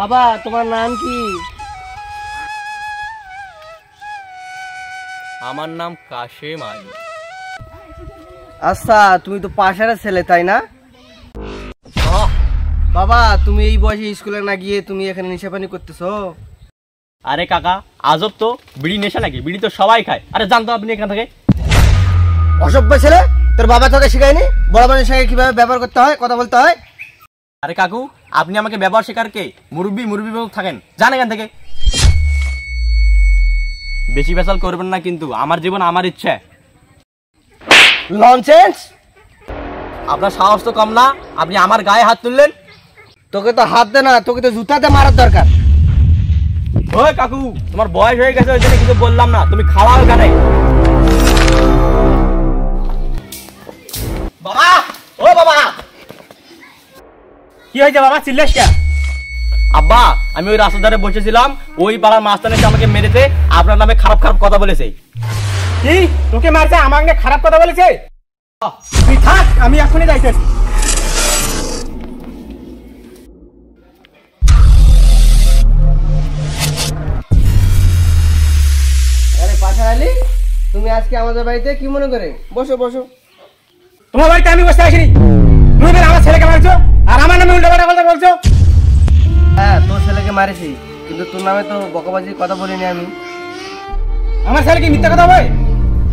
বাবা তোমার নাম কি? আমার নাম কাশেম আলী। আচ্ছা, তুমি তো পাশের ছেলে তাই না? বাবা তুমি এই বয়সে স্কুলে না গিয়ে তুমি এখানে নেশাপানি করতেছো? আরে কাকা আজব তো, বিড়ি নেশা নাকি? বিড়ি তো সবাই খায়। আরে জানতো আপনি এখান থেকে? অসভ্য ছেলে, তোর বাবা তোকে শেখায়নি বড় মানুষের সঙ্গে কিভাবে ব্যবহার করতে হয়, কথা বলতে হয়? আরে কাকু আপনি আমাকে ব্যবহার শেখার কে? মুরব্বি মুরব্বি থাকেন, যান এখান থেকে। বেশি বেসাল করবেন না কিন্তু, আমার জীবন আমার ইচ্ছে। ননসেন্স! আপনার সাহস তো কম না, আপনি আমার গায়ে হাত তুললেন। তোকে তো হাত দে না, তোকে তো জুতাতে মারার দরকার। ওই কাকু তোমার বয়স হয়ে গেছে, ওই জন্য কিছু বললাম না, তুমি খাওয়াও এখানে। বাবা, ও বাবা! কি হয়েছে বাবা, চিল্লাস কে? আব্বা আমি ওই রাস্তার ধারে বসেছিলাম, ওই পাড়ার মাস্টার এসে আমাকে মেরেছে, আপনার নামে খারাপ খারাপ কথা বলেছে। কি তোকে মারছে? আমাকে খারাপ কথা বলেছে? তুই থাক, আমি এখনই যাইতেছি। আরে পাশা আলী, তুমি আজকে আমাদের বাড়িতে কি মনে করে? বসো বসো। তোমার বাড়িতে আমি বসে আসিনি, তুমি বের আমার ছেলেকে মারছো আর আমার নামে উল্টাপাল্টা কথা বলছো। হ্যাঁ তোর ছেলেকে মারেছি, কিন্তু তোর নামে তো বকাবাজির কথা বলিনি আমি। আমার ছেলে কি মিথ্যা কথা বলে?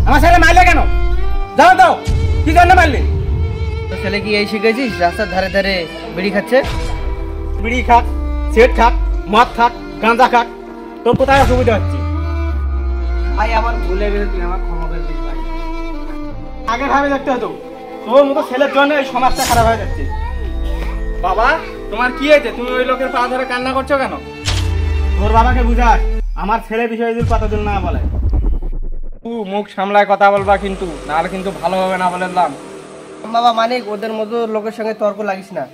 আমার ছেলে মারলে কেন? যাও দাও, কি জন্য মারলে? তোর ছেলে কি এই শিখেছিস রাস্তার ধারে ধারে বিড়ি খাচ্ছে? বিড়ি খাক, সিগারেট খাক, মদ খাক, গাঁজা খাক, তোর কোথায় অসুবিধা হচ্ছে? ভাই আমার ভুলে গেলে তুই আমার ক্ষমা করে দিস ভাই। আগে ভাবে দেখতে হতো, তোর মতো ছেলের জন্য এই সমাজটা খারাপ হয়ে যাচ্ছে। বাবা তোমার কি হয়েছে? তুমি ওই লোকের পা ধরে কান্না করছো কেন? তোর বাবাকে বুঝাস আমার ছেলে বিষয়ে যদি কথা দিল না বলে। তুই মুখ সামলায় কথা বলবা কিন্তু, নাহলে কিন্তু ভালো হবে না বলে দিলাম। বাবা মানিক, ওদের মতো লোকের সঙ্গে তর্ক লাগিস না।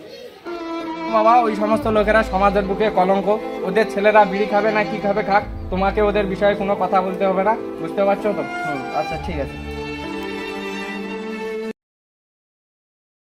বাবা ওই সমস্ত লোকেরা সমাজের বুকে কলঙ্ক, ওদের ছেলেরা বিড়ি খাবে না কি খাবে খাক, তোমাকে ওদের বিষয়ে কোনো কথা বলতে হবে না, বুঝতে পারছো তো? আচ্ছা ঠিক আছে।